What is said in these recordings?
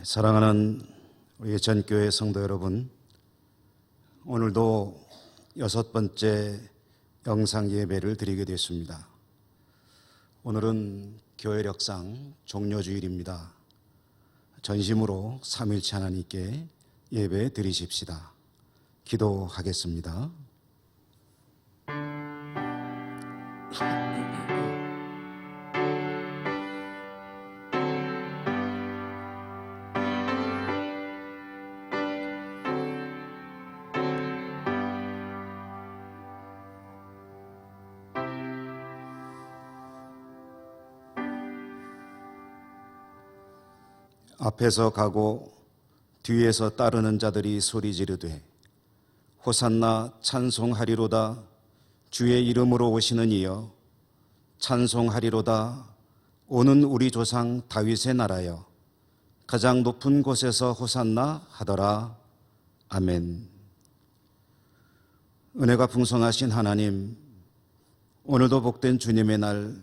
사랑하는 우리 전교회 성도 여러분, 오늘도 6번째 영상 예배를 드리게 됐습니다. 오늘은 교회력상 종료주일입니다. 전심으로 삼위일체 하나님께 예배 드리십시다. 기도하겠습니다. 앞에서 가고 뒤에서 따르는 자들이 소리 지르되 호산나 찬송하리로다. 주의 이름으로 오시는 이여 찬송하리로다. 오는 우리 조상 다윗의 나라여 가장 높은 곳에서 호산나 하더라. 아멘. 은혜가 풍성하신 하나님, 오늘도 복된 주님의 날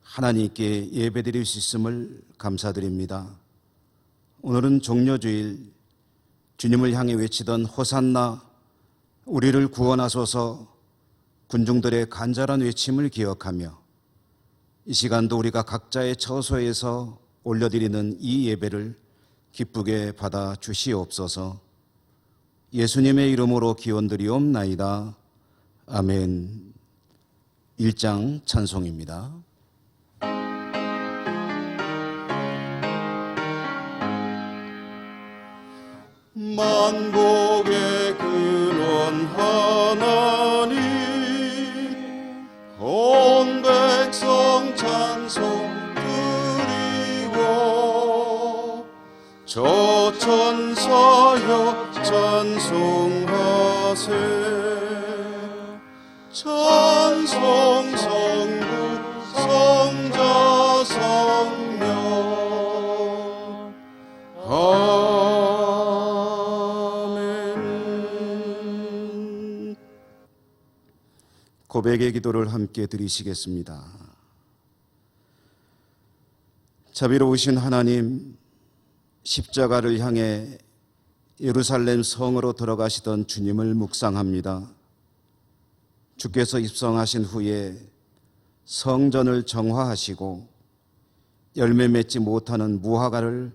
하나님께 예배드릴 수 있음을 감사드립니다. 오늘은 종료주일, 주님을 향해 외치던 호산나 우리를 구원하소서 군중들의 간절한 외침을 기억하며 이 시간도 우리가 각자의 처소에서 올려드리는 이 예배를 기쁘게 받아 주시옵소서. 예수님의 이름으로 기원드리옵나이다. 아멘. 1장 찬송입니다. 만복의 근원 하나님, 온 백성 찬송 드리고 저 천사여 찬송하세. 찬송 성부 성자 성령 고백의 기도를 함께 드리시겠습니다. 자비로우신 하나님, 십자가를 향해 예루살렘 성으로 들어가시던 주님을 묵상합니다. 주께서 입성하신 후에 성전을 정화하시고 열매 맺지 못하는 무화과를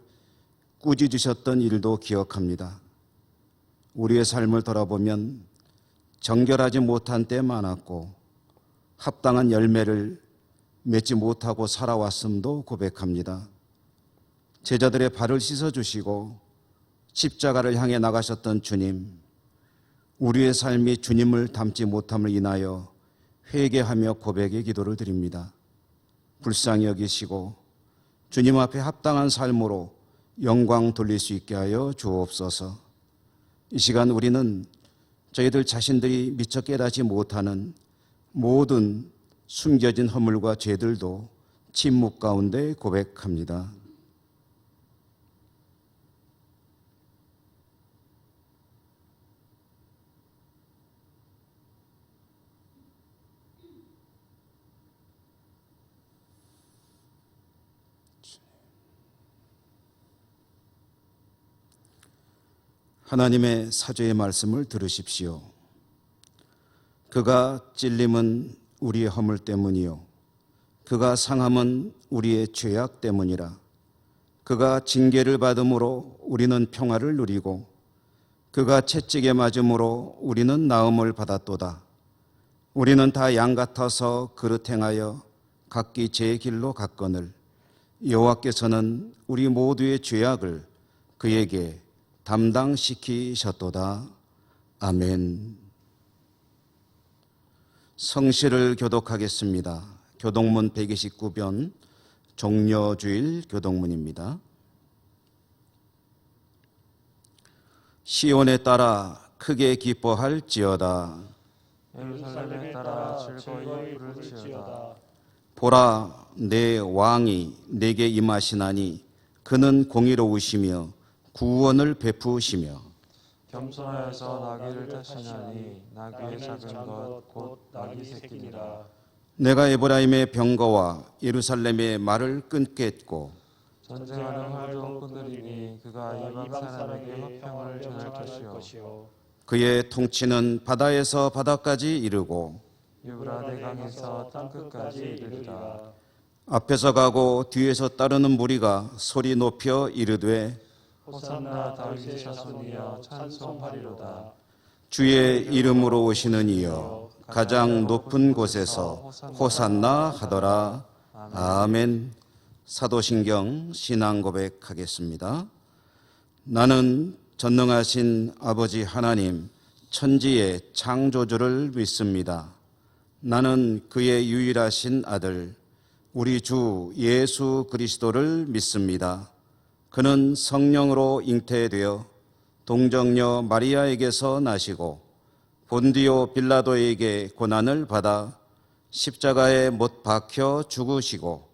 꾸짖으셨던 일도 기억합니다. 우리의 삶을 돌아보면 정결하지 못한 때 많았고 합당한 열매를 맺지 못하고 살아왔음도 고백합니다. 제자들의 발을 씻어주시고 십자가를 향해 나가셨던 주님, 우리의 삶이 주님을 닮지 못함을 인하여 회개하며 고백의 기도를 드립니다. 불쌍히 여기시고 주님 앞에 합당한 삶으로 영광 돌릴 수 있게 하여 주옵소서. 이 시간 우리는 저희들 자신들이 미처 깨닫지 못하는 모든 숨겨진 허물과 죄들도 침묵 가운데 고백합니다. 하나님의 사죄의 말씀을 들으십시오. 그가 찔림은 우리의 허물 때문이요 그가 상함은 우리의 죄악 때문이라. 그가 징계를 받음으로 우리는 평화를 누리고 그가 채찍에 맞음으로 우리는 나음을 받았도다. 우리는 다 양 같아서 그릇 행하여 각기 제 길로 갔거늘 여호와께서는 우리 모두의 죄악을 그에게 담당시키셨도다. 아멘. 성시를 교독하겠습니다. 교독문 129편 종료주일 교독문입니다. 시온에 따라 크게 기뻐할지어다. 예루살렘에 따라 즐거이 부를지어다. 보라, 내 왕이 내게 임하시나니 그는 공의로우시며 구원을 베푸시며 겸손하여서 나귀를 타시나니 나귀의 작은 것 곧 나귀 새끼니라. 내가 에브라임의 병거와 예루살렘의 말을 끊겠고 전쟁하는 활도 끊으리니 그 그가 이방 사람에게 화평을 전할 것이요 그의 통치는 바다에서 바다까지 이르고 유브라데 강에서 땅끝까지 이르리라. 앞에서 가고 뒤에서 따르는 무리가 소리 높여 이르되 호산나 다윗의 자손이여 찬송하리로다. 주의 이름으로 오시는 이여 가장 높은 곳에서 호산나 하더라. 아멘. 사도신경 신앙 고백하겠습니다. 나는 전능하신 아버지 하나님 천지의 창조주를 믿습니다. 나는 그의 유일하신 아들 우리 주 예수 그리스도를 믿습니다. 그는 성령으로 잉태되어 동정녀 마리아에게서 나시고 본디오 빌라도에게 고난을 받아 십자가에 못 박혀 죽으시고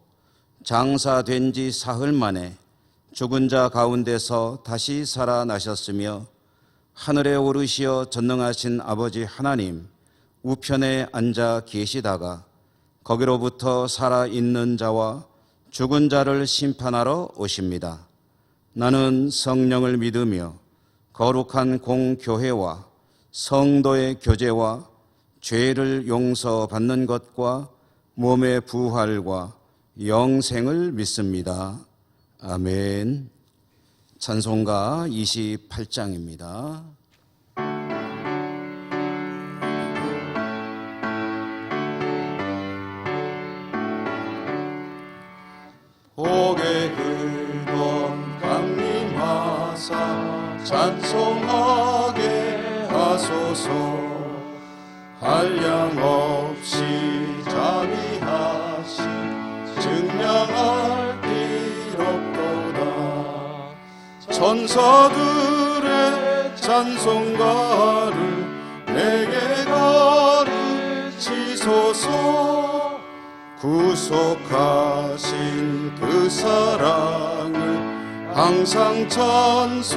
장사된 지 사흘 만에 죽은 자 가운데서 다시 살아나셨으며 하늘에 오르시어 전능하신 아버지 하나님 우편에 앉아 계시다가 거기로부터 살아있는 자와 죽은 자를 심판하러 오십니다. 나는 성령을 믿으며 거룩한 공교회와 성도의 교제와 죄를 용서받는 것과 몸의 부활과 영생을 믿습니다. 아멘. 찬송가 28장입니다. 복에 흘던 강림하사 찬송하게 하소서. 한량없이 자비하시 증량할 길 없도다. 천사들의 찬송가를 내게 가르치소서. 구속하신 그 사랑을 항상 찬송합니다.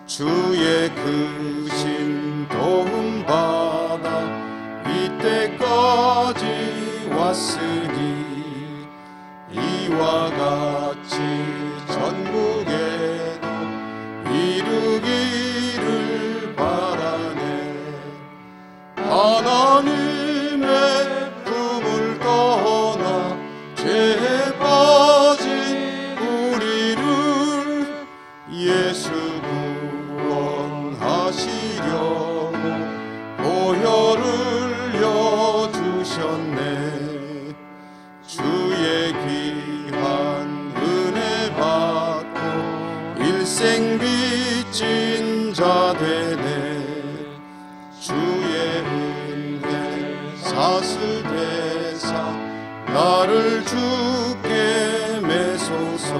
주의 크신 도움 받아 이때까지 왔으니 이와 같이 전국에도 이루기를 바라네. 하나님의 품을 떠나 죄에 빠진 우리를 예수 구원하시려고 보혈을 흘려주셨네. 주의 귀한 은혜 받고 일생 빚진 자 되네. 주의 은혜 사슬대사 나를 주께 매소서.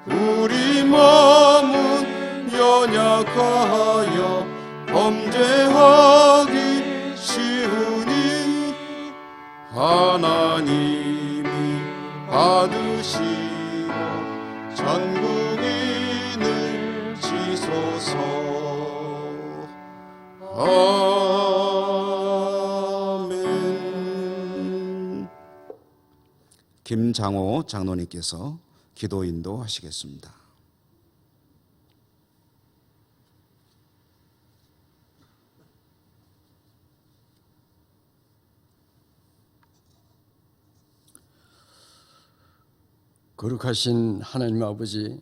우리 몸은 연약하여 범죄하기 쉬우니 하나님이 받으시고 전국인을 지소서. 아멘. 김장호 장로님께서 기도 인도하시겠습니다. 거룩하신 하나님 아버지,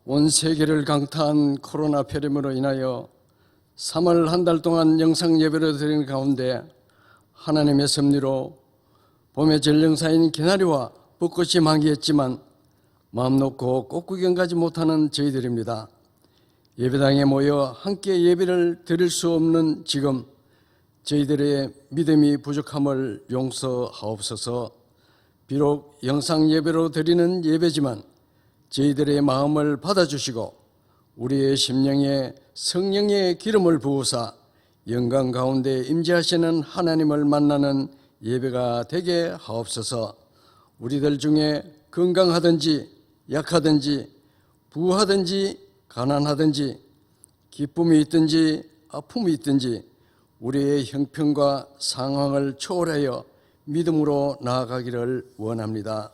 온 세계를 강타한 코로나 폐렴으로 인하여 3월 한 달 동안 영상 예배를 드리는 가운데 하나님의 섭리로 봄의 전령사인 기나리와 벚꽃이 만개했지만 마음 놓고 꽃구경 가지 못하는 저희들입니다. 예배당에 모여 함께 예배를 드릴 수 없는 지금 저희들의 믿음이 부족함을 용서하옵소서. 비록 영상 예배로 드리는 예배지만 저희들의 마음을 받아주시고 우리의 심령에 성령의 기름을 부으사 영광 가운데 임재하시는 하나님을 만나는 예배가 되게 하옵소서. 우리들 중에 건강하든지 약하든지 부하든지 가난하든지 기쁨이 있든지 아픔이 있든지 우리의 형편과 상황을 초월하여 믿음으로 나아가기를 원합니다.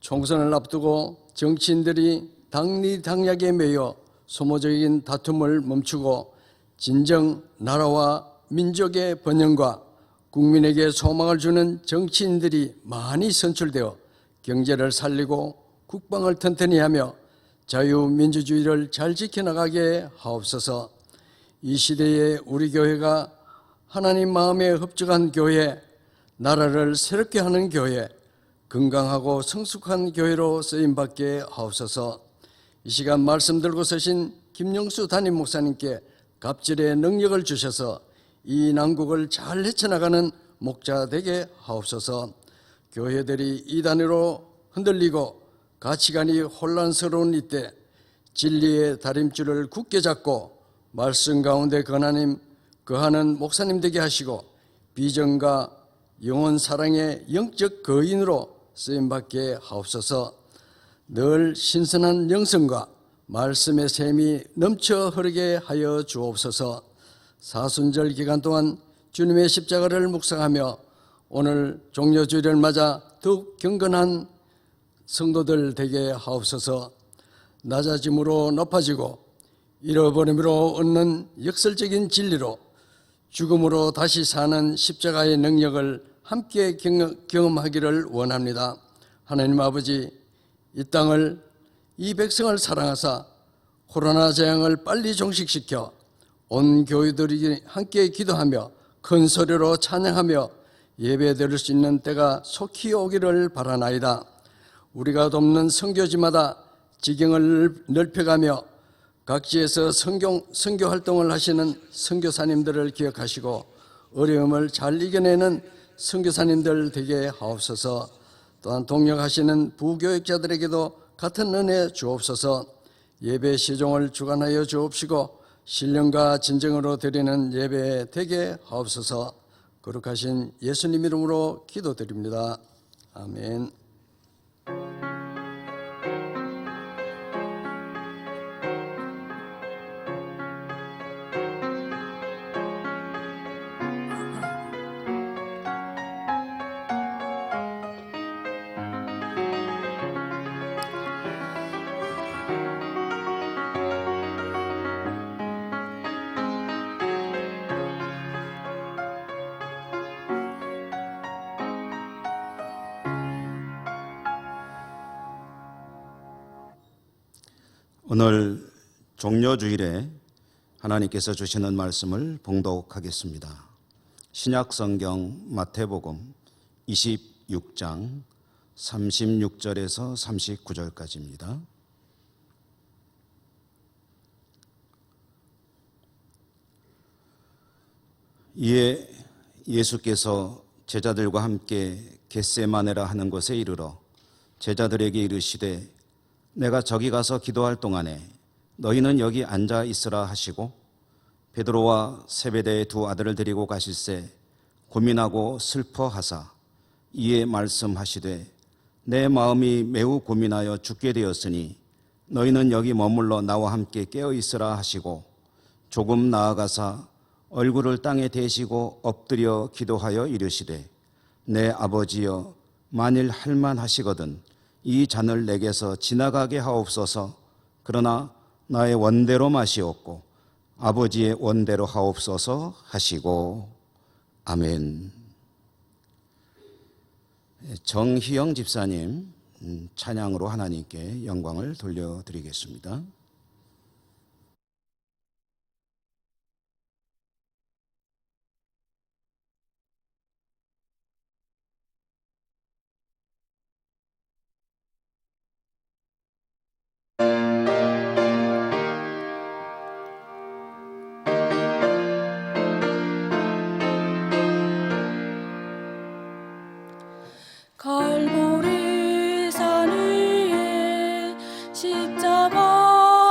총선을 앞두고 정치인들이 당리당략에 매여 소모적인 다툼을 멈추고 진정 나라와 민족의 번영과 국민에게 소망을 주는 정치인들이 많이 선출되어 경제를 살리고 국방을 튼튼히 하며 자유민주주의를 잘 지켜나가게 하옵소서. 이 시대에 우리 교회가 하나님 마음에 합족한 교회, 나라를 새롭게 하는 교회, 건강하고 성숙한 교회로 쓰임받게 하옵소서. 이 시간 말씀 들고 서신 김영수 담임 목사님께 갑질의 능력을 주셔서 이 난국을 잘 헤쳐나가는 목자 되게 하옵소서. 교회들이 이단으로 흔들리고 가치관이 혼란스러운 이때 진리의 다림줄을 굳게 잡고 말씀 가운데 거하는 목사님 되게 하시고 비전과 영혼 사랑의 영적 거인으로 쓰임받게 하옵소서. 늘 신선한 영성과 말씀의 샘이 넘쳐 흐르게 하여 주옵소서. 사순절 기간 동안 주님의 십자가를 묵상하며 오늘 종려주일을 맞아 더욱 경건한 성도들 되게 하옵소서. 낮아짐으로 높아지고 잃어버림으로 얻는 역설적인 진리로 죽음으로 다시 사는 십자가의 능력을 함께 경험하기를 원합니다. 하나님 아버지, 이 땅을, 이 백성을 사랑하사 코로나 재앙을 빨리 종식시켜 온 교회들이 함께 기도하며 큰 소리로 찬양하며 예배드릴 수 있는 때가 속히 오기를 바라나이다. 우리가 돕는 선교지마다 지경을 넓혀가며 각지에서 선교 활동을 하시는 선교사님들을 기억하시고 어려움을 잘 이겨내는 선교사님들 되게 하옵소서. 또한 동역하시는 부교육자들에게도 같은 은혜 주옵소서. 예배 시종을 주관하여 주옵시고 신령과 진정으로 드리는 예배 되게 하옵소서. 거룩하신 예수님 이름으로 기도드립니다. 아멘. 오늘 종려주일에 하나님께서 주시는 말씀을 봉독하겠습니다. 신약성경 마태복음 26장 36절에서 39절까지입니다. 이에 예수께서 제자들과 함께 겟세마네라 하는 곳에 이르러 제자들에게 이르시되 내가 저기 가서 기도할 동안에 너희는 여기 앉아 있으라 하시고 베드로와 세베대의 두 아들을 데리고 가실새 고민하고 슬퍼하사 이에 말씀하시되 내 마음이 매우 고민하여 죽게 되었으니 너희는 여기 머물러 나와 함께 깨어 있으라 하시고 조금 나아가사 얼굴을 땅에 대시고 엎드려 기도하여 이르시되 내 아버지여 만일 할만하시거든 이 잔을 내게서 지나가게 하옵소서. 그러나 나의 원대로 마시옵고 아버지의 원대로 하옵소서 하시고 아멘. 정희영 집사님 찬양으로 하나님께 영광을 돌려드리겠습니다. 갈보리 산 위에 십자가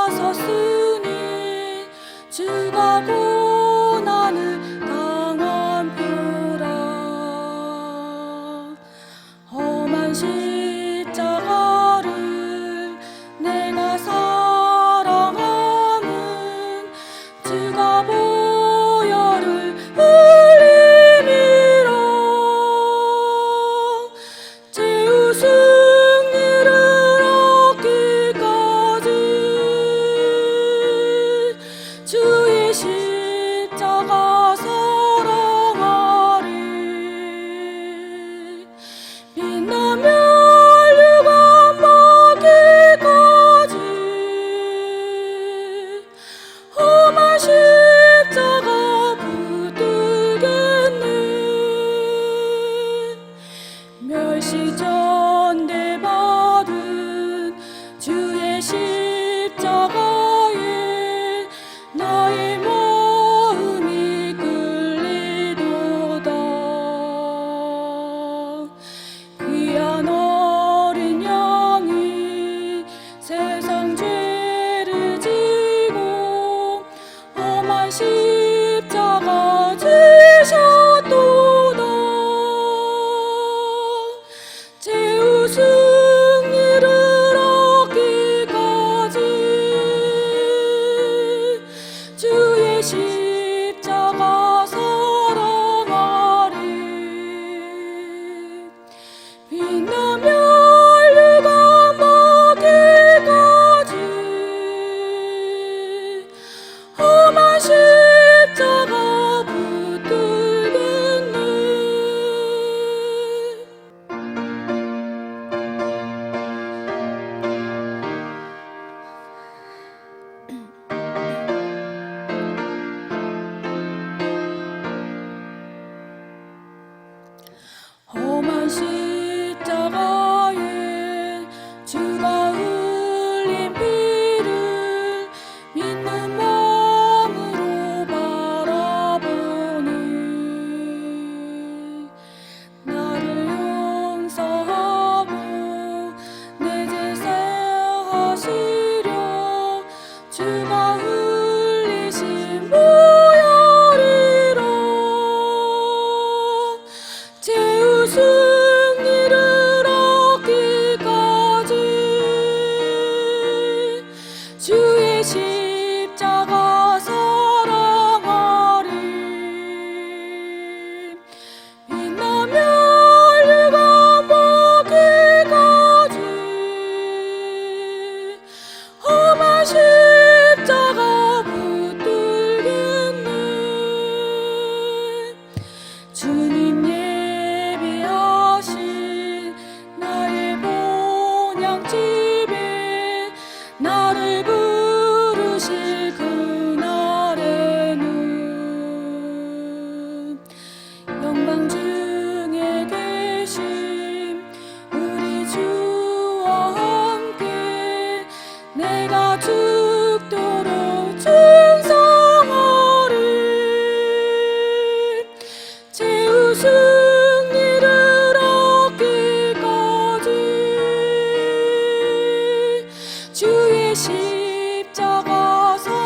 주의 십자가 사랑하리.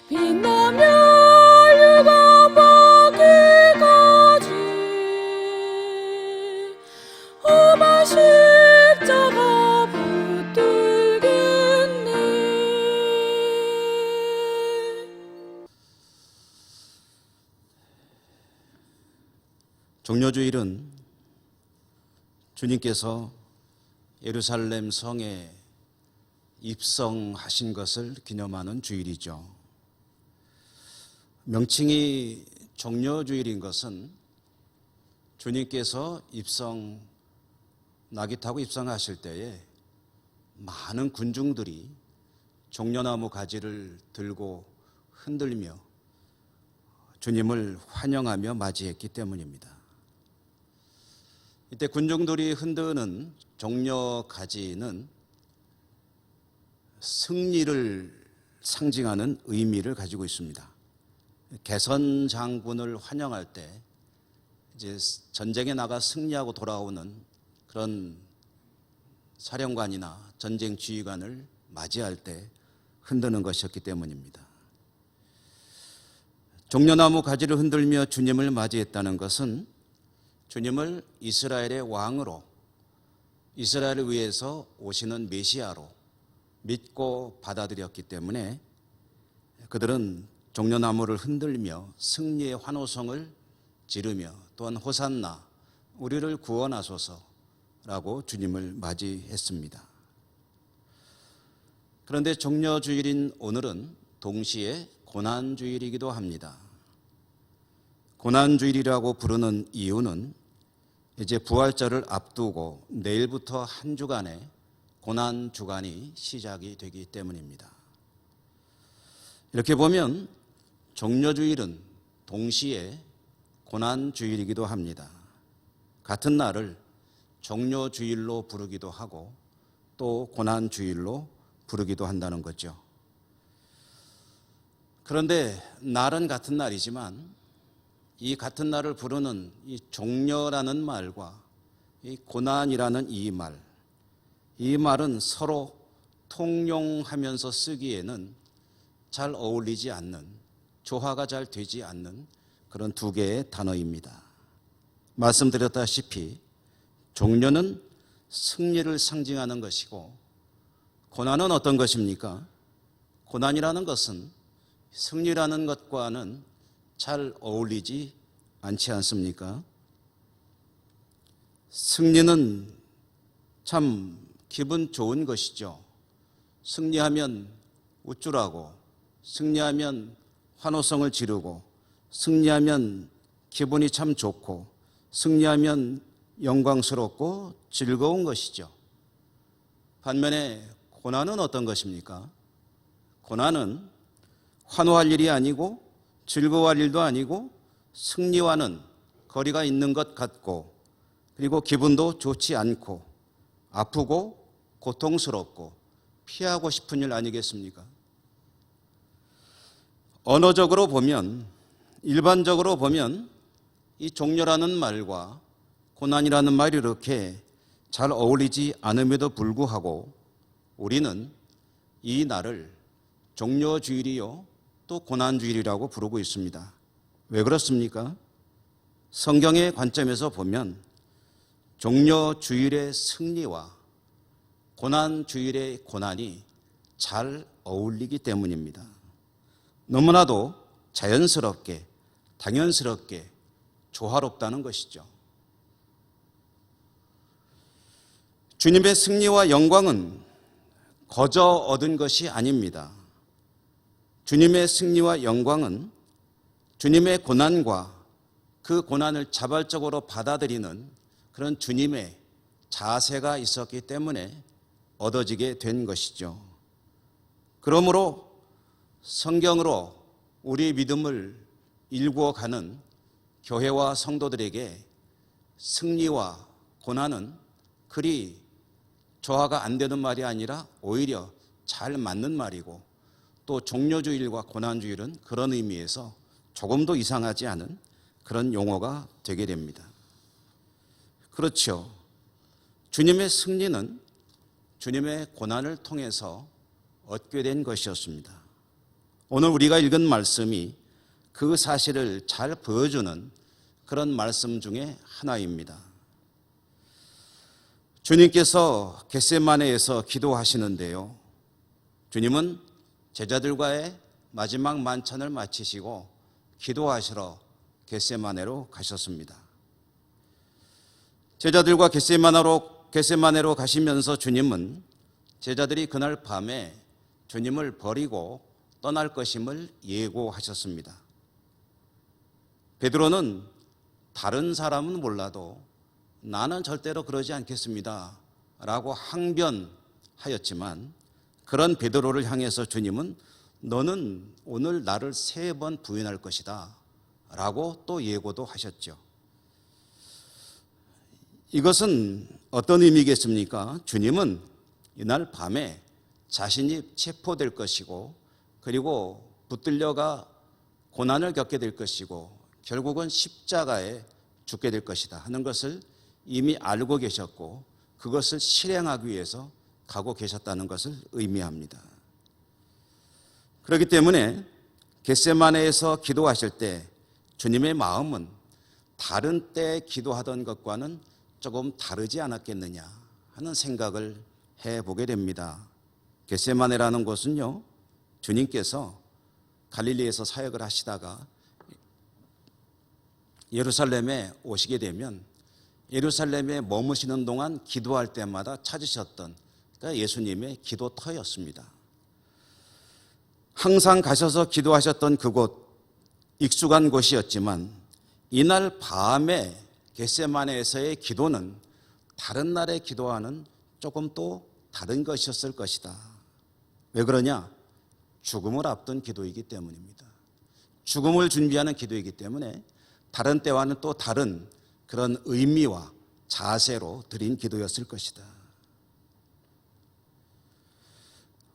빛나며 유감 받기까지 험한 십자가 붙들겠네. 종려주일은 주님께서 예루살렘 성에 입성하신 것을 기념하는 주일이죠. 명칭이 종려주일인 것은 주님께서 나귀 타고 입성하실 때에 많은 군중들이 종려나무 가지를 들고 흔들며 주님을 환영하며 맞이했기 때문입니다. 이때 군중들이 흔드는 종려 가지는 승리를 상징하는 의미를 가지고 있습니다. 개선 장군을 환영할 때 이제 전쟁에 나가 승리하고 돌아오는 그런 사령관이나 전쟁 지휘관을 맞이할 때 흔드는 것이었기 때문입니다. 종려나무 가지를 흔들며 주님을 맞이했다는 것은 주님을 이스라엘의 왕으로, 이스라엘을 위해서 오시는 메시아로 믿고 받아들였기 때문에 그들은 종려나무를 흔들며 승리의 환호성을 지르며 또한 호산나, 우리를 구원하소서라고 주님을 맞이했습니다. 그런데 종려주일인 오늘은 동시에 고난주일이기도 합니다. 고난주일이라고 부르는 이유는 이제 부활절을 앞두고 내일부터 한 주간의 고난주간이 시작이 되기 때문입니다. 이렇게 보면 종려주일은 동시에 고난주일이기도 합니다. 같은 날을 종려주일로 부르기도 하고 또 고난주일로 부르기도 한다는 거죠. 그런데 날은 같은 날이지만 이 같은 날을 부르는 이 종려라는 말과 이 고난이라는 이 말은 서로 통용하면서 쓰기에는 잘 어울리지 않는, 조화가 잘 되지 않는 그런 두 개의 단어입니다. 말씀드렸다시피 종려는 승리를 상징하는 것이고 고난은 어떤 것입니까? 고난이라는 것은 승리라는 것과는 잘 어울리지 않지 않습니까? 승리는 참 기분 좋은 것이죠. 승리하면 우쭐하고, 승리하면 환호성을 지르고, 승리하면 기분이 참 좋고, 승리하면 영광스럽고 즐거운 것이죠. 반면에 고난은 어떤 것입니까? 고난은 환호할 일이 아니고 즐거워할 일도 아니고 승리와는 거리가 있는 것 같고 그리고 기분도 좋지 않고 아프고 고통스럽고 피하고 싶은 일 아니겠습니까? 언어적으로 보면, 일반적으로 보면 이 종려라는 말과 고난이라는 말이 이렇게 잘 어울리지 않음에도 불구하고 우리는 이 날을 종려주일이요 또 고난주일이라고 부르고 있습니다. 왜 그렇습니까? 성경의 관점에서 보면 종려주일의 승리와 고난주일의 고난이 잘 어울리기 때문입니다. 너무나도 자연스럽게, 당연스럽게 조화롭다는 것이죠. 주님의 승리와 영광은 거저 얻은 것이 아닙니다. 주님의 승리와 영광은 주님의 고난과 그 고난을 자발적으로 받아들이는 그런 주님의 자세가 있었기 때문에 얻어지게 된 것이죠. 그러므로 성경으로 우리 믿음을 일구어가는 교회와 성도들에게 승리와 고난은 그리 조화가 안 되는 말이 아니라 오히려 잘 맞는 말이고 또 종려주일과 고난주일은 그런 의미에서 조금도 이상하지 않은 그런 용어가 되게 됩니다. 그렇죠. 주님의 승리는 주님의 고난을 통해서 얻게 된 것이었습니다. 오늘 우리가 읽은 말씀이 그 사실을 잘 보여주는 그런 말씀 중에 하나입니다. 주님께서 겟세마네에서 기도하시는데요. 주님은 제자들과의 마지막 만찬을 마치시고 기도하시러 겟세마네로 가셨습니다. 제자들과 겟세마네로 가시면서 주님은 제자들이 그날 밤에 주님을 버리고 떠날 것임을 예고하셨습니다. 베드로는 다른 사람은 몰라도 나는 절대로 그러지 않겠습니다 라고 항변하였지만 그런 베드로를 향해서 주님은 너는 오늘 나를 3번 부인할 것이다 라고 또 예고도 하셨죠. 이것은 어떤 의미겠습니까? 주님은 이날 밤에 자신이 체포될 것이고 그리고 붙들려가 고난을 겪게 될 것이고 결국은 십자가에 죽게 될 것이다 하는 것을 이미 알고 계셨고 그것을 실행하기 위해서 가고 계셨다는 것을 의미합니다. 그렇기 때문에 겟세마네에서 기도하실 때 주님의 마음은 다른 때 기도하던 것과는 조금 다르지 않았겠느냐 하는 생각을 해보게 됩니다. 겟세마네라는 곳은요, 주님께서 갈릴리에서 사역을 하시다가 예루살렘에 오시게 되면 예루살렘에 머무시는 동안 기도할 때마다 찾으셨던 예수님의 기도터였습니다. 항상 가셔서 기도하셨던 그곳, 익숙한 곳이었지만 이날 밤에 겟세마네에서의 기도는 다른 날의 기도와는 조금 또 다른 것이었을 것이다. 왜 그러냐? 죽음을 앞둔 기도이기 때문입니다. 죽음을 준비하는 기도이기 때문에 다른 때와는 또 다른 그런 의미와 자세로 드린 기도였을 것이다.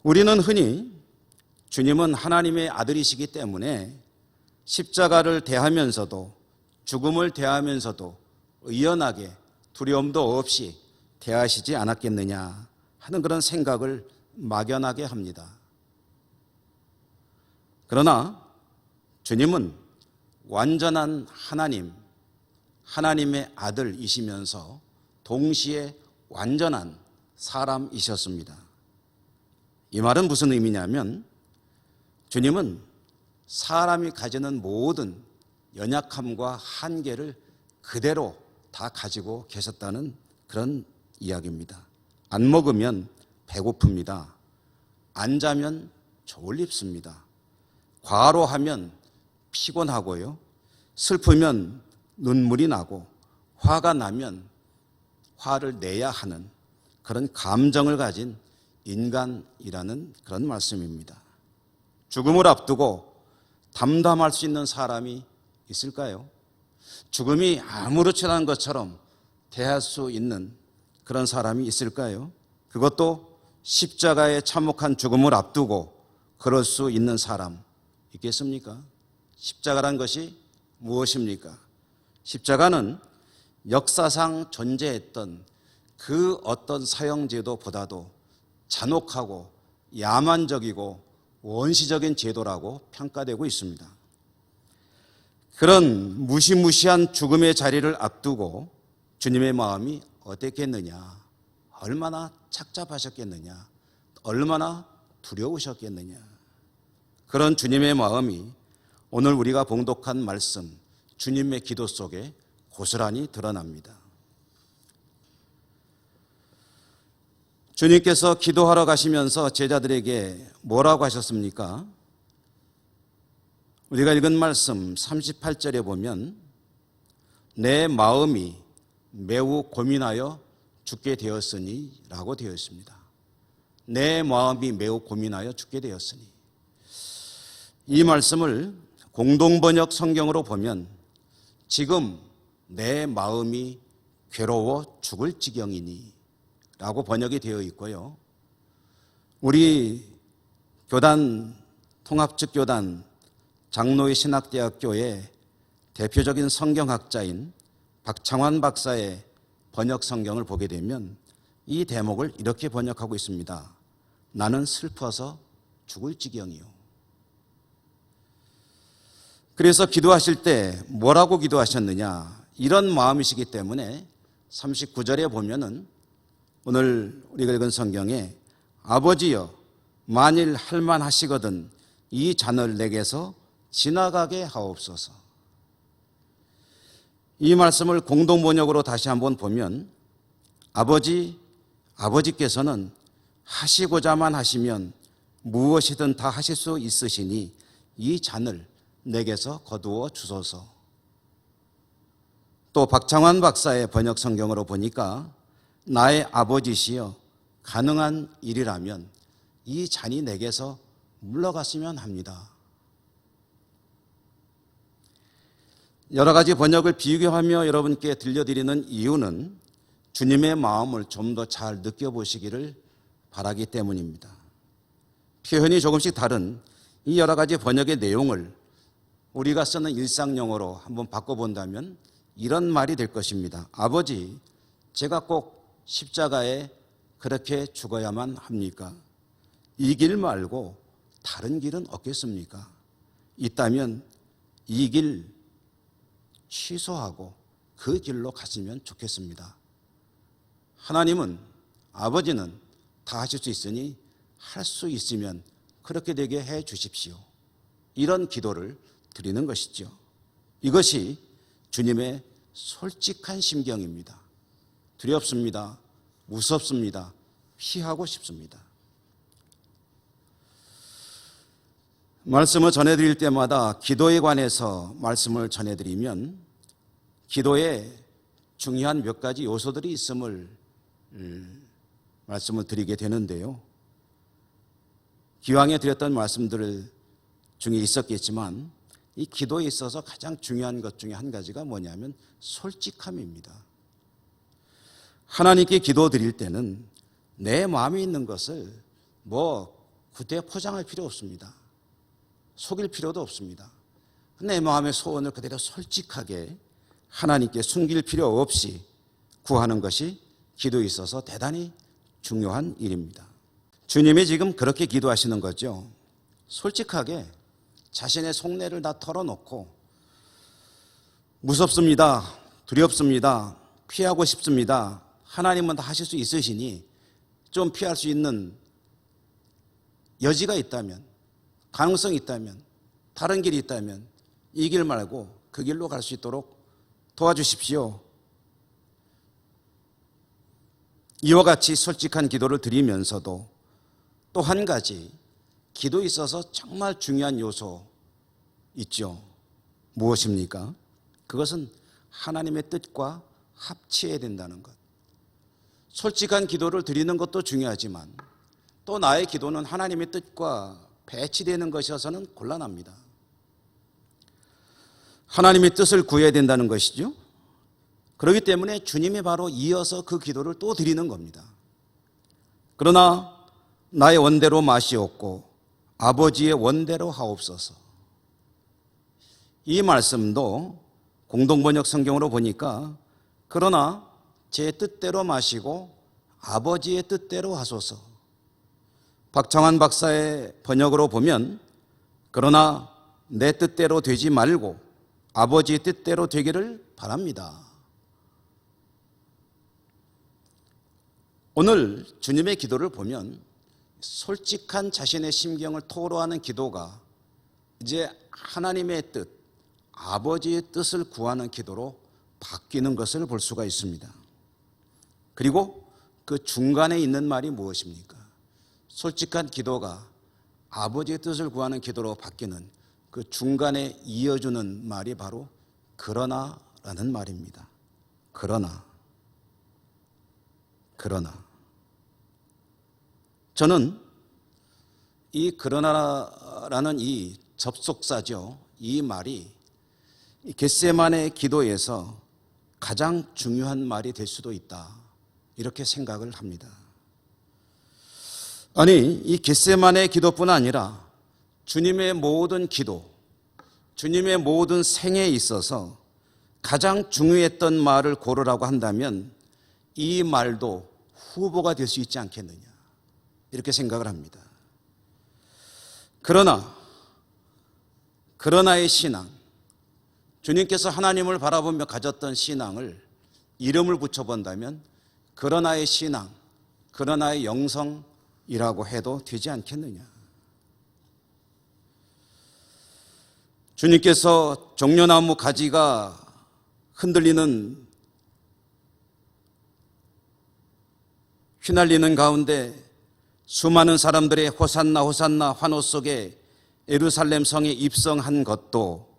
우리는 흔히 주님은 하나님의 아들이시기 때문에 십자가를 대하면서도 죽음을 대하면서도 의연하게 두려움도 없이 대하시지 않았겠느냐 하는 그런 생각을 막연하게 합니다. 그러나 주님은 완전한 하나님의 아들이시면서 동시에 완전한 사람이셨습니다. 이 말은 무슨 의미냐면 주님은 사람이 가지는 모든 연약함과 한계를 그대로 다 가지고 계셨다는 그런 이야기입니다. 안 먹으면 배고픕니다. 안 자면 졸립습니다. 과로하면 피곤하고요. 슬프면 눈물이 나고 화가 나면 화를 내야 하는 그런 감정을 가진 인간이라는 그런 말씀입니다. 죽음을 앞두고 담담할 수 있는 사람이 있을까요? 죽음이 아무렇지 않은 것처럼 대할 수 있는 그런 사람이 있을까요? 그것도 십자가에 참혹한 죽음을 앞두고 그럴 수 있는 사람 있겠습니까? 십자가란 것이 무엇입니까? 십자가는 역사상 존재했던 그 어떤 사형제도보다도 잔혹하고 야만적이고 원시적인 제도라고 평가되고 있습니다. 그런 무시무시한 죽음의 자리를 앞두고 주님의 마음이 어땠겠느냐, 얼마나 착잡하셨겠느냐, 얼마나 두려우셨겠느냐. 그런 주님의 마음이 오늘 우리가 봉독한 말씀, 주님의 기도 속에 고스란히 드러납니다. 주님께서 기도하러 가시면서 제자들에게 뭐라고 하셨습니까? 우리가 읽은 말씀 38절에 보면 내 마음이 매우 고민하여 죽게 되었으니 라고 되어 있습니다. 내 마음이 매우 고민하여 죽게 되었으니. 이 말씀을 공동번역 성경으로 보면 지금 내 마음이 괴로워 죽을 지경이니 라고 번역이 되어 있고요. 우리 교단, 통합측교단 장로의 신학대학교의 대표적인 성경학자인 박창환 박사의 번역 성경을 보게 되면 이 대목을 이렇게 번역하고 있습니다. 나는 슬퍼서 죽을 지경이요. 그래서 기도하실 때 뭐라고 기도하셨느냐, 이런 마음이시기 때문에 39절에 보면은 오늘 우리가 읽은 성경에 아버지여 만일 할만하시거든 이 잔을 내게서 지나가게 하옵소서. 이 말씀을 공동번역으로 다시 한번 보면 아버지께서는 하시고자만 하시면 무엇이든 다 하실 수 있으시니 이 잔을 내게서 거두어 주소서. 또 박창환 박사의 번역 성경으로 보니까 나의 아버지시여 가능한 일이라면 이 잔이 내게서 물러갔으면 합니다. 여러 가지 번역을 비교하며 여러분께 들려드리는 이유는 주님의 마음을 좀 더 잘 느껴보시기를 바라기 때문입니다. 표현이 조금씩 다른 이 여러 가지 번역의 내용을 우리가 쓰는 일상용어로 한번 바꿔본다면 이런 말이 될 것입니다. 아버지, 제가 꼭 십자가에 그렇게 죽어야만 합니까? 이 길 말고 다른 길은 없겠습니까? 있다면 이 길 취소하고 그 길로 갔으면 좋겠습니다. 하나님은, 아버지는 다 하실 수 있으니 할 수 있으면 그렇게 되게 해 주십시오. 이런 기도를 드리는 것이죠. 이것이 주님의 솔직한 심경입니다. 두렵습니다. 무섭습니다. 피하고 싶습니다. 말씀을 전해드릴 때마다 기도에 관해서 말씀을 전해드리면 기도에 중요한 몇 가지 요소들이 있음을 말씀을 드리게 되는데요. 기왕에 드렸던 말씀들 중에 있었겠지만 이 기도에 있어서 가장 중요한 것 중에 한 가지가 뭐냐면 솔직함입니다. 하나님께 기도 드릴 때는 내 마음에 있는 것을 그때 포장할 필요 없습니다. 속일 필요도 없습니다. 내 마음의 소원을 그대로 솔직하게 하나님께 숨길 필요 없이 구하는 것이 기도에 있어서 대단히 중요한 일입니다. 주님이 지금 그렇게 기도하시는 거죠. 솔직하게 자신의 속내를 다 털어놓고 무섭습니다. 두렵습니다. 피하고 싶습니다. 하나님은 다 하실 수 있으시니 좀 피할 수 있는 여지가 있다면, 가능성이 있다면, 다른 길이 있다면 이 길 말고 그 길로 갈 수 있도록 도와주십시오. 이와 같이 솔직한 기도를 드리면서도 또 한 가지 기도에 있어서 정말 중요한 요소 있죠. 무엇입니까? 그것은 하나님의 뜻과 합치해야 된다는 것. 솔직한 기도를 드리는 것도 중요하지만 또 나의 기도는 하나님의 뜻과 배치되는 것이어서는 곤란합니다. 하나님의 뜻을 구해야 된다는 것이죠. 그렇기 때문에 주님이 바로 이어서 그 기도를 또 드리는 겁니다. 그러나 나의 원대로 마시옵고 아버지의 원대로 하옵소서. 이 말씀도 공동번역 성경으로 보니까 그러나 제 뜻대로 마시고 아버지의 뜻대로 하소서. 박창환 박사의 번역으로 보면 그러나 내 뜻대로 되지 말고 아버지의 뜻대로 되기를 바랍니다. 오늘 주님의 기도를 보면 솔직한 자신의 심경을 토로하는 기도가 이제 하나님의 뜻, 아버지의 뜻을 구하는 기도로 바뀌는 것을 볼 수가 있습니다. 그리고 그 중간에 있는 말이 무엇입니까? 솔직한 기도가 아버지의 뜻을 구하는 기도로 바뀌는 그 중간에 이어주는 말이 바로 그러나라는 말입니다. 그러나 저는 이 그러나라는 이 접속사죠. 이 말이 겟세마네 기도에서 가장 중요한 말이 될 수도 있다. 이렇게 생각을 합니다. 아니, 이 겟세마네 기도뿐 아니라 주님의 모든 기도, 주님의 모든 생애에 있어서 가장 중요했던 말을 고르라고 한다면 이 말도 후보가 될 수 있지 않겠느냐, 이렇게 생각을 합니다. 그러나의 신앙, 주님께서 하나님을 바라보며 가졌던 신앙을 이름을 붙여본다면 그러나의 신앙, 그러나의 영성이라고 해도 되지 않겠느냐. 주님께서 종려나무 가지가 흔들리는, 휘날리는 가운데 수많은 사람들의 호산나 호산나 환호 속에 예루살렘 성에 입성한 것도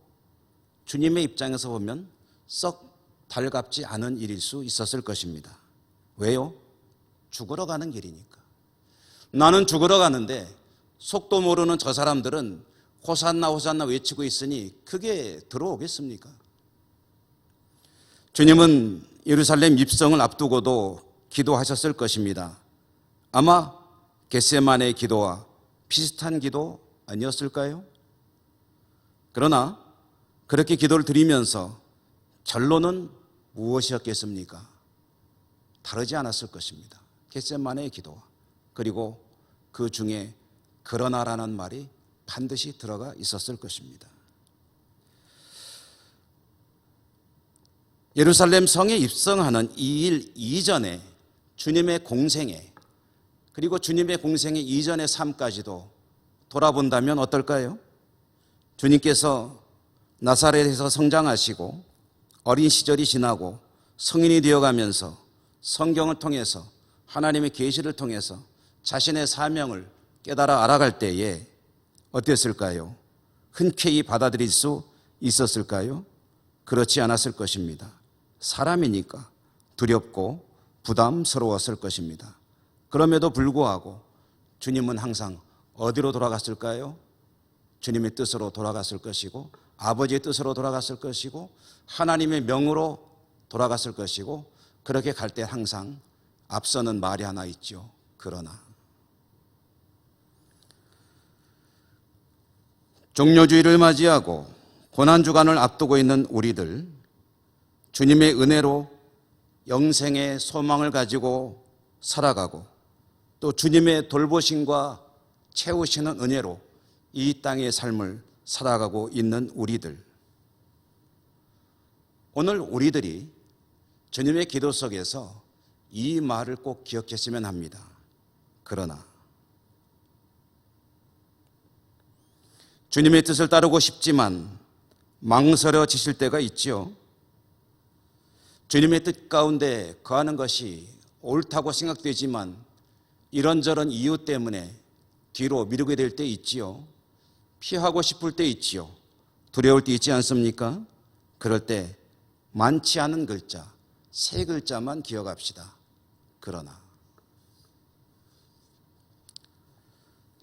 주님의 입장에서 보면 썩 달갑지 않은 일일 수 있었을 것입니다. 왜요? 죽으러 가는 길이니까. 나는 죽으러 가는데 속도 모르는 저 사람들은 호산나 호산나 외치고 있으니 그게 들어오겠습니까? 주님은 예루살렘 입성을 앞두고도 기도하셨을 것입니다. 아마 겟세마네의 기도와 비슷한 기도 아니었을까요? 그러나 그렇게 기도를 드리면서 결론은 무엇이었겠습니까? 다르지 않았을 것입니다. 겟세마네의 기도와, 그리고 그 중에 그러나라는 말이 반드시 들어가 있었을 것입니다. 예루살렘 성에 입성하는 이 일 이전에 주님의 공생애, 그리고 주님의 공생애 이전의 삶까지도 돌아본다면 어떨까요? 주님께서 나사렛에서 성장하시고 어린 시절이 지나고 성인이 되어가면서 성경을 통해서, 하나님의 계시를 통해서 자신의 사명을 깨달아 알아갈 때에 어땠을까요? 흔쾌히 받아들일 수 있었을까요? 그렇지 않았을 것입니다. 사람이니까 두렵고 부담스러웠을 것입니다. 그럼에도 불구하고 주님은 항상 어디로 돌아갔을까요? 주님의 뜻으로 돌아갔을 것이고, 아버지의 뜻으로 돌아갔을 것이고, 하나님의 명으로 돌아갔을 것이고, 그렇게 갈 때 항상 앞서는 말이 하나 있죠. 그러나. 종료주의를 맞이하고 고난주간을 앞두고 있는 우리들, 주님의 은혜로 영생의 소망을 가지고 살아가고, 또 주님의 돌보심과 채우시는 은혜로 이 땅의 삶을 살아가고 있는 우리들, 오늘 우리들이 주님의 기도 속에서 이 말을 꼭 기억했으면 합니다. 그러나. 주님의 뜻을 따르고 싶지만 망설여지실 때가 있지요. 주님의 뜻 가운데 거하는 것이 옳다고 생각되지만 이런저런 이유 때문에 뒤로 미루게 될 때 있지요. 피하고 싶을 때 있지요. 두려울 때 있지 않습니까? 그럴 때 많지 않은 글자, 3글자만 기억합시다. 그러나.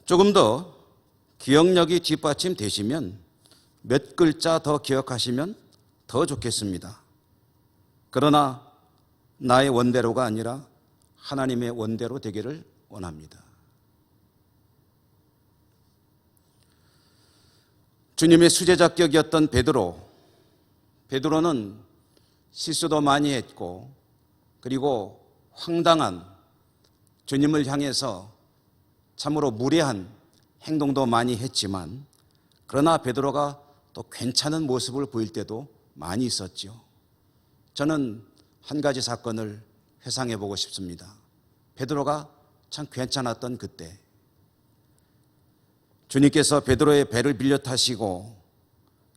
조금 더 기억력이 뒷받침되시면 몇 글자 더 기억하시면 더 좋겠습니다. 그러나 나의 원대로가 아니라 하나님의 원대로 되기를 원합니다. 주님의 수제자격이었던 베드로는 실수도 많이 했고, 그리고 황당한, 주님을 향해서 참으로 무례한 행동도 많이 했지만, 그러나 베드로가 또 괜찮은 모습을 보일 때도 많이 있었죠. 저는 한 가지 사건을 회상해 보고 싶습니다. 베드로가 참 괜찮았던 그때, 주님께서 베드로의 배를 빌려 타시고,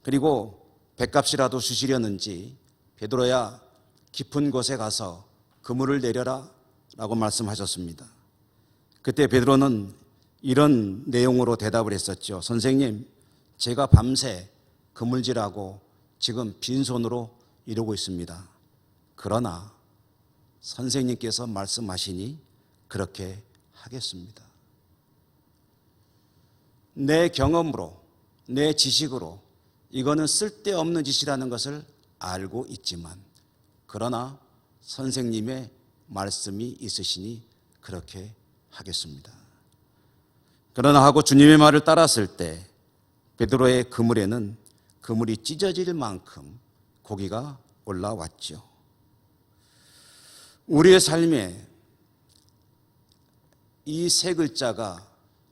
그리고 배값이라도 주시려는지 베드로야 깊은 곳에 가서 그물을 내려라 라고 말씀하셨습니다. 그때 베드로는 이런 내용으로 대답을 했었죠. 선생님, 제가 밤새 그물질하고 지금 빈손으로 이러고 있습니다. 그러나 선생님께서 말씀하시니 그렇게 하겠습니다. 내 경험으로, 내 지식으로 이거는 쓸데없는 짓이라는 것을 알고 있지만, 그러나 선생님의 말씀이 있으시니 그렇게 하겠습니다. 그러나 하고 주님의 말을 따랐을 때 베드로의 그물에는 그물이 찢어질 만큼 고기가 올라왔죠. 우리의 삶에 이 세 글자가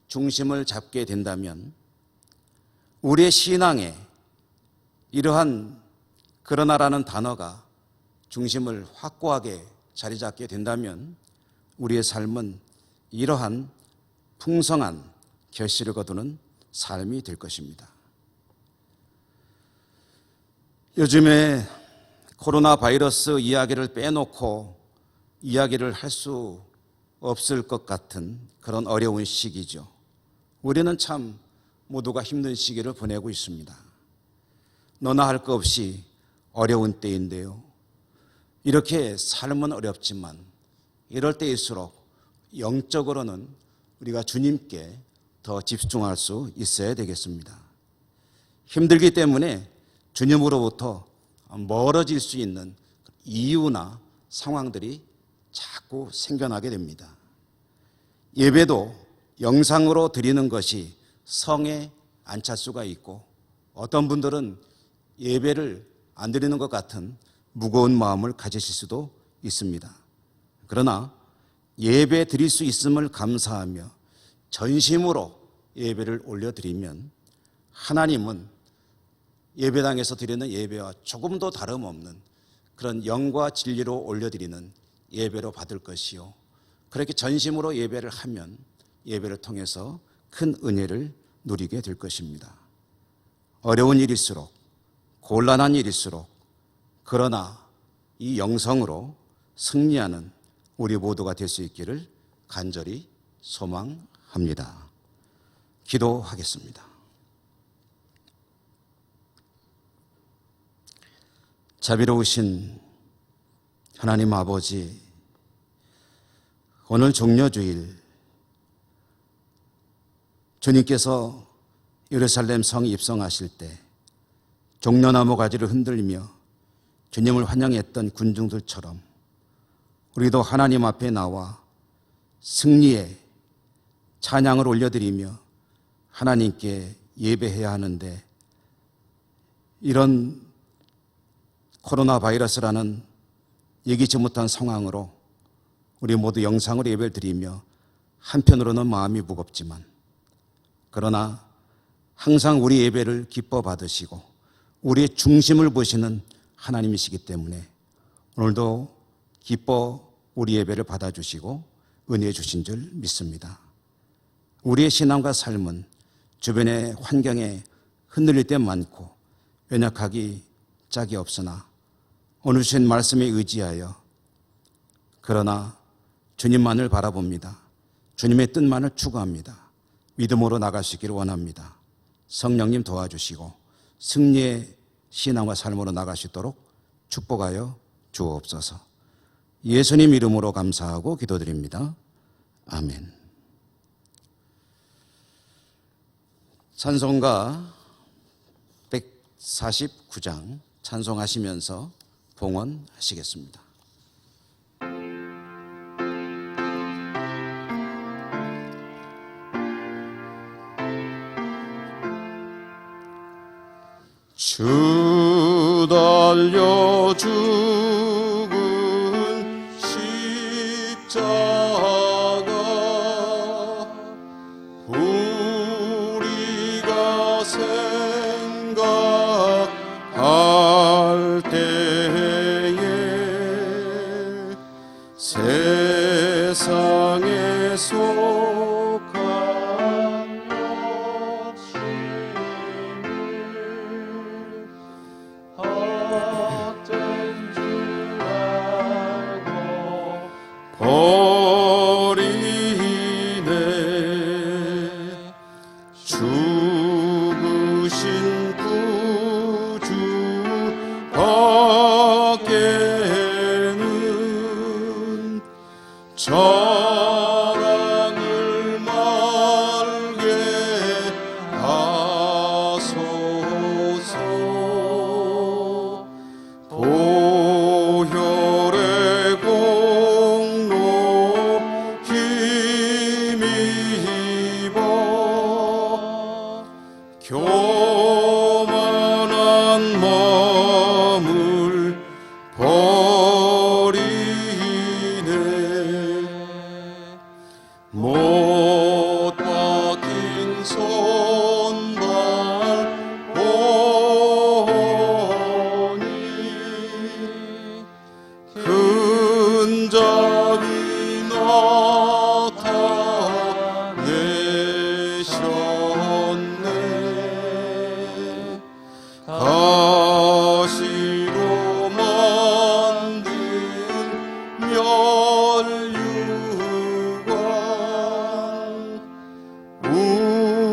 중심을 잡게 된다면 우리의 신앙에 이러한 그러나라는 단어가 중심을 확고하게 자리 잡게 된다면 우리의 삶은 이러한 풍성한 결실을 거두는 삶이 될 것입니다. 요즘에 코로나 바이러스 이야기를 빼놓고 이야기를 할 수 없을 것 같은 그런 어려운 시기죠. 우리는 참 모두가 힘든 시기를 보내고 있습니다. 너나 할 것 없이 어려운 때인데요. 이렇게 삶은 어렵지만 이럴 때일수록 영적으로는 우리가 주님께 더 집중할 수 있어야 되겠습니다. 힘들기 때문에 주님으로부터 멀어질 수 있는 이유나 상황들이 자꾸 생겨나게 됩니다. 예배도 영상으로 드리는 것이 성에 안 찰 수가 있고 어떤 분들은 예배를 안 드리는 것 같은 무거운 마음을 가지실 수도 있습니다. 그러나 예배 드릴 수 있음을 감사하며 전심으로 예배를 올려드리면 하나님은 예배당에서 드리는 예배와 조금도 다름없는 그런 영과 진리로 올려드리는 예배로 받을 것이요. 그렇게 전심으로 예배를 하면 예배를 통해서 큰 은혜를 누리게 될 것입니다. 어려운 일일수록, 곤란한 일일수록, 그러나 이 영성으로 승리하는 우리 모두가 될 수 있기를 간절히 소망합니다. 기도하겠습니다. 자비로우신 하나님 아버지, 오늘 종려주일 주님께서 예루살렘 성에 입성하실 때 종려나무 가지를 흔들며 주님을 환영했던 군중들처럼 우리도 하나님 앞에 나와 승리의 찬양을 올려드리며 하나님께 예배해야 하는데, 이런 코로나 바이러스라는 예기치 못한 상황으로 우리 모두 영상으로 예배를 드리며 한편으로는 마음이 무겁지만, 그러나 항상 우리 예배를 기뻐 받으시고 우리의 중심을 보시는 하나님이시기 때문에 오늘도 기뻐 우리 예배를 받아주시고 은혜 주신 줄 믿습니다. 우리의 신앙과 삶은 주변의 환경에 흔들릴 때 많고 연약하기 짝이 없으나 오늘 주신 말씀에 의지하여, 그러나 주님만을 바라봅니다. 주님의 뜻만을 추구합니다. 믿음으로 나가시기를 원합니다. 성령님 도와주시고 승리의 신앙과 삶으로 나갈 수 있도록 축복하여 주옵소서. 예수님 이름으로 감사하고 기도드립니다. 아멘. 찬송가 149장 찬송하시면서 봉헌하시겠습니다. 주 달려 죽은 십자가 우리가 생각할 때에 세상에 속한 버리네. 죽으신 구주 밖에는 자랑을 말게 하소서. 보혈의 공로 힘입어 교만한 마음을 버리네.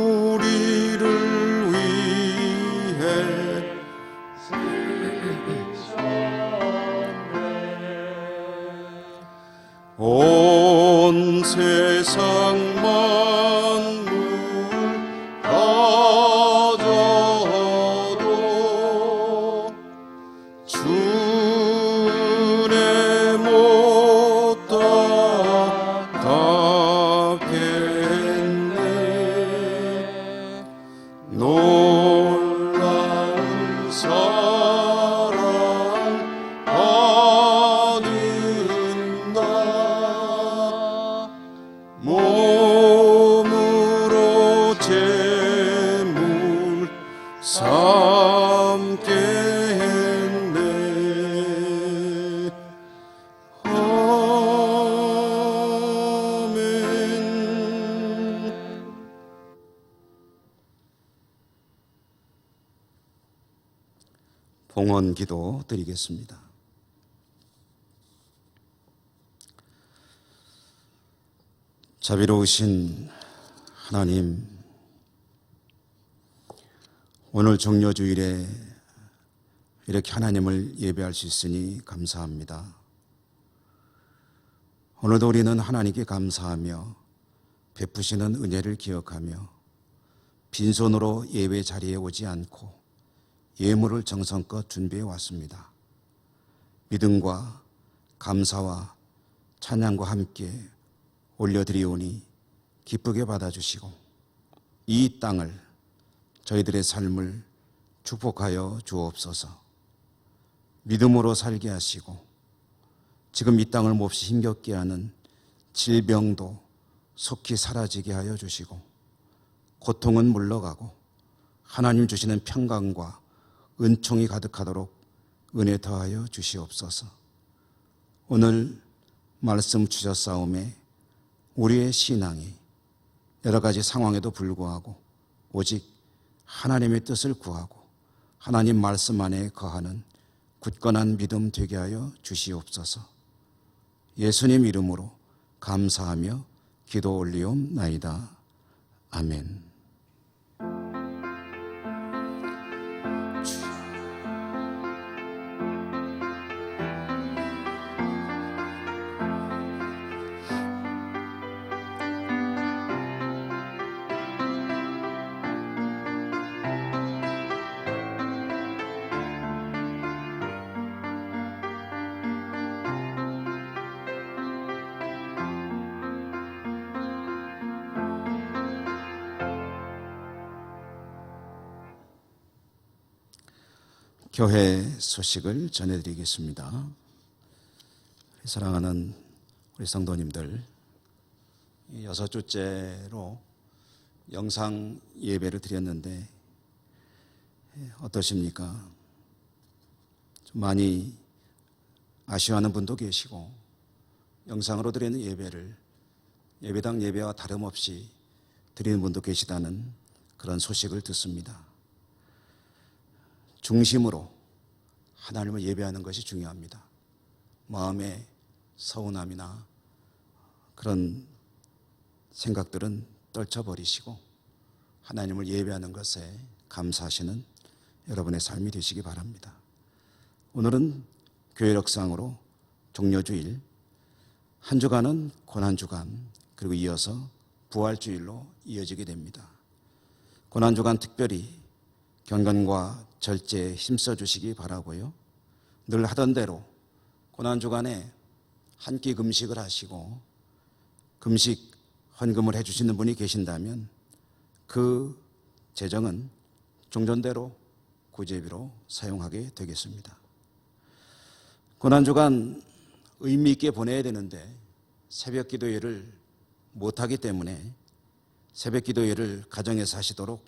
우리를 위해 온 세상 만물 가져도 주의 못 닦겠네. 놀라운 사랑 받은 나 몸으로 제물 삼게 했네. 아멘. 봉헌 기도 드리겠습니다. 자비로우신 하나님, 오늘 종려주일에 이렇게 하나님을 예배할 수 있으니 감사합니다. 오늘도 우리는 하나님께 감사하며 베푸시는 은혜를 기억하며 빈손으로 예배 자리에 오지 않고 예물을 정성껏 준비해 왔습니다. 믿음과 감사와 찬양과 함께 올려드리오니 기쁘게 받아주시고 이 땅을, 저희들의 삶을 축복하여 주옵소서. 믿음으로 살게 하시고 지금 이 땅을 몹시 힘겹게 하는 질병도 속히 사라지게 하여 주시고 고통은 물러가고 하나님 주시는 평강과 은총이 가득하도록 은혜 더하여 주시옵소서. 오늘 말씀 주셨사오매 우리의 신앙이 여러 가지 상황에도 불구하고 오직 하나님의 뜻을 구하고 하나님 말씀 안에 거하는 굳건한 믿음 되게 하여 주시옵소서. 예수님 이름으로 감사하며 기도 올리옵나이다. 아멘. 교회 소식을 전해드리겠습니다. 사랑하는 우리 성도님들, 6주째로 영상 예배를 드렸는데 어떠십니까? 좀 많이 아쉬워하는 분도 계시고 영상으로 드리는 예배를 예배당 예배와 다름없이 드리는 분도 계시다는 그런 소식을 듣습니다. 중심으로 하나님을 예배하는 것이 중요합니다. 마음의 서운함이나 그런 생각들은 떨쳐버리시고 하나님을 예배하는 것에 감사하시는 여러분의 삶이 되시기 바랍니다. 오늘은 교회력상으로 종려주일, 한 주간은 고난주간, 그리고 이어서 부활주일로 이어지게 됩니다. 고난주간 특별히 경건과 절제에 힘써 주시기 바라고요. 늘 하던 대로 고난주간에 한 끼 금식을 하시고 금식 헌금을 해주시는 분이 계신다면 그 재정은 종전대로 구제비로 사용하게 되겠습니다. 고난주간 의미 있게 보내야 되는데 새벽 기도회를 못하기 때문에 새벽 기도회를 가정에서 하시도록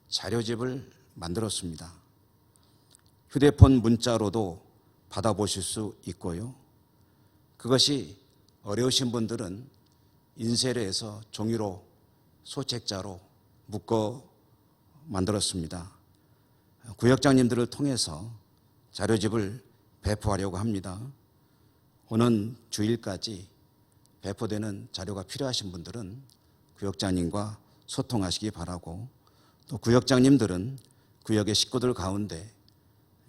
자료집을 만들었습니다. 휴대폰 문자로도 받아보실 수 있고요. 그것이 어려우신 분들은 인쇄를 해서 종이로 소책자로 묶어 만들었습니다. 구역장님들을 통해서 자료집을 배포하려고 합니다. 오는 주일까지 배포되는 자료가 필요하신 분들은 구역장님과 소통하시기 바라고, 또 구역장님들은 구역의 식구들 가운데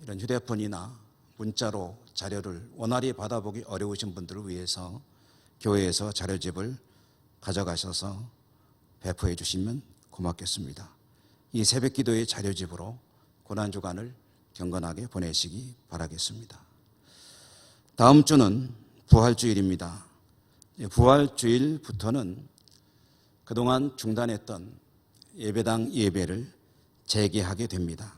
이런 휴대폰이나 문자로 자료를 원활히 받아보기 어려우신 분들을 위해서 교회에서 자료집을 가져가셔서 배포해 주시면 고맙겠습니다. 이 새벽기도의 자료집으로 고난주간을 경건하게 보내시기 바라겠습니다. 다음 주는 부활주일입니다. 부활주일부터는 그동안 중단했던 예배당 예배를 재개하게 됩니다.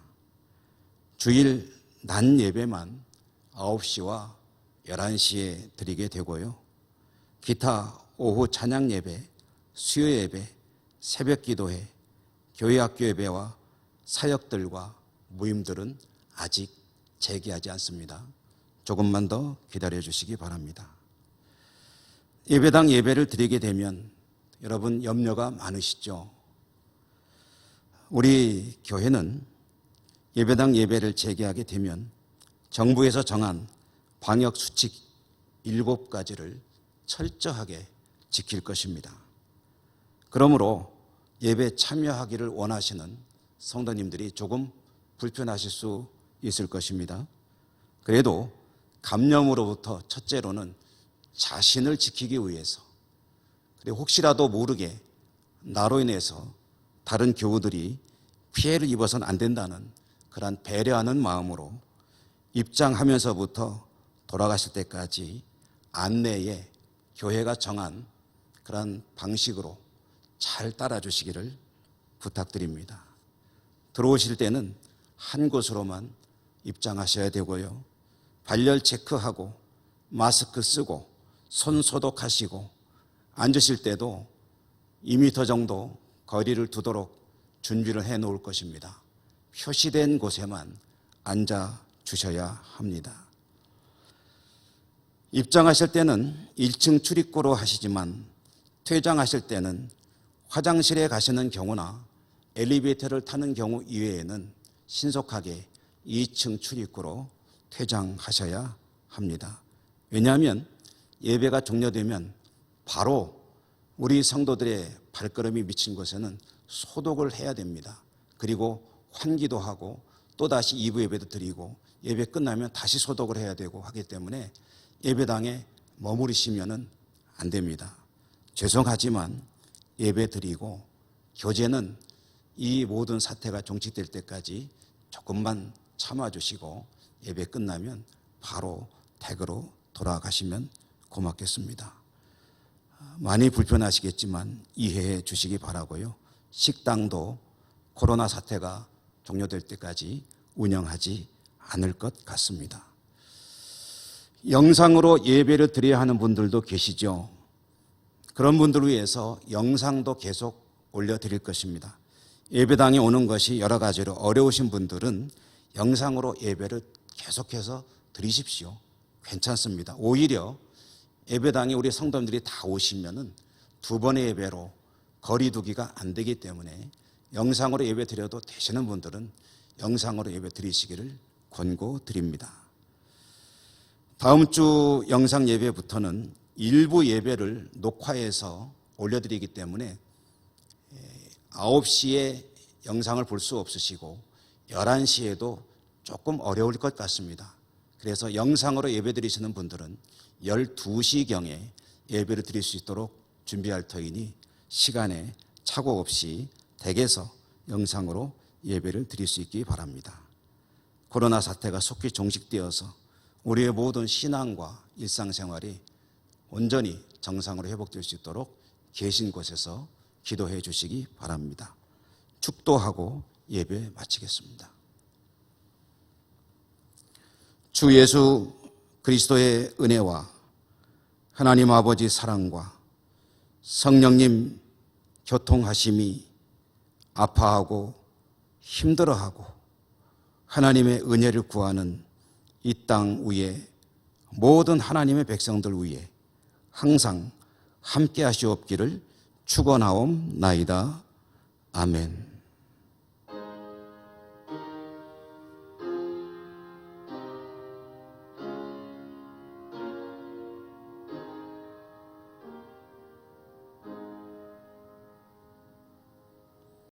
주일 낮 예배만 9시와 11시에 드리게 되고요. 기타 오후 찬양 예배, 수요 예배, 새벽 기도회, 교회 학교 예배와 사역들과 모임들은 아직 재개하지 않습니다. 조금만 더 기다려 주시기 바랍니다. 예배당 예배를 드리게 되면 여러분 염려가 많으시죠? 우리 교회는 예배당 예배를 재개하게 되면 정부에서 정한 방역 수칙 7가지를 철저하게 지킬 것입니다. 그러므로 예배 참여하기를 원하시는 성도님들이 조금 불편하실 수 있을 것입니다. 그래도 감염으로부터 첫째로는 자신을 지키기 위해서, 그리고 혹시라도 모르게 나로 인해서 다른 교우들이 피해를 입어서는 안 된다는 그러한 배려하는 마음으로 입장하면서부터 돌아가실 때까지 안내에 교회가 정한 그러한 방식으로 잘 따라주시기를 부탁드립니다. 들어오실 때는 한 곳으로만 입장하셔야 되고요. 발열 체크하고 마스크 쓰고 손 소독하시고 앉으실 때도 2m 정도 거리를 두도록 준비를 해 놓을 것입니다. 표시된 곳에만 앉아 주셔야 합니다. 입장하실 때는 1층 출입구로 하시지만 퇴장하실 때는 화장실에 가시는 경우나 엘리베이터를 타는 경우 이외에는 신속하게 2층 출입구로 퇴장하셔야 합니다. 왜냐하면 예배가 종료되면 바로 우리 성도들의 발걸음이 미친 곳에는 소독을 해야 됩니다. 그리고 환기도 하고 또다시 2부 예배도 드리고 예배 끝나면 다시 소독을 해야 되고 하기 때문에 예배당에 머무르시면 안 됩니다. 죄송하지만 예배 드리고 교제는 이 모든 사태가 종식될 때까지 조금만 참아주시고 예배 끝나면 바로 댁으로 돌아가시면 고맙겠습니다. 많이 불편하시겠지만 이해해 주시기 바라고요. 식당도 코로나 사태가 종료될 때까지 운영하지 않을 것 같습니다. 영상으로 예배를 드려야 하는 분들도 계시죠. 그런 분들을 위해서 영상도 계속 올려드릴 것입니다. 예배당에 오는 것이 여러 가지로 어려우신 분들은 영상으로 예배를 계속해서 드리십시오. 괜찮습니다. 오히려 예배당에 우리 성도님들이 다 오시면은 2번의 예배로 거리두기가 안 되기 때문에 영상으로 예배 드려도 되시는 분들은 영상으로 예배 드리시기를 권고드립니다. 다음 주 영상 예배부터는 일부 예배를 녹화해서 올려드리기 때문에 9시에 영상을 볼 수 없으시고 11시에도 조금 어려울 것 같습니다. 그래서 영상으로 예배 드리시는 분들은 12시경에 예배를 드릴 수 있도록 준비할 터이니 시간에 착오 없이 댁에서 영상으로 예배를 드릴 수 있기 바랍니다. 코로나 사태가 속히 종식되어서 우리의 모든 신앙과 일상생활이 온전히 정상으로 회복될 수 있도록 계신 곳에서 기도해 주시기 바랍니다. 축도하고 예배 마치겠습니다. 주 예수 그리스도의 은혜와 하나님 아버지 사랑과 성령님 교통하심이 아파하고 힘들어하고 하나님의 은혜를 구하는 이 땅 위에 모든 하나님의 백성들 위에 항상 함께 하시옵기를 축원하옵나이다. 아멘.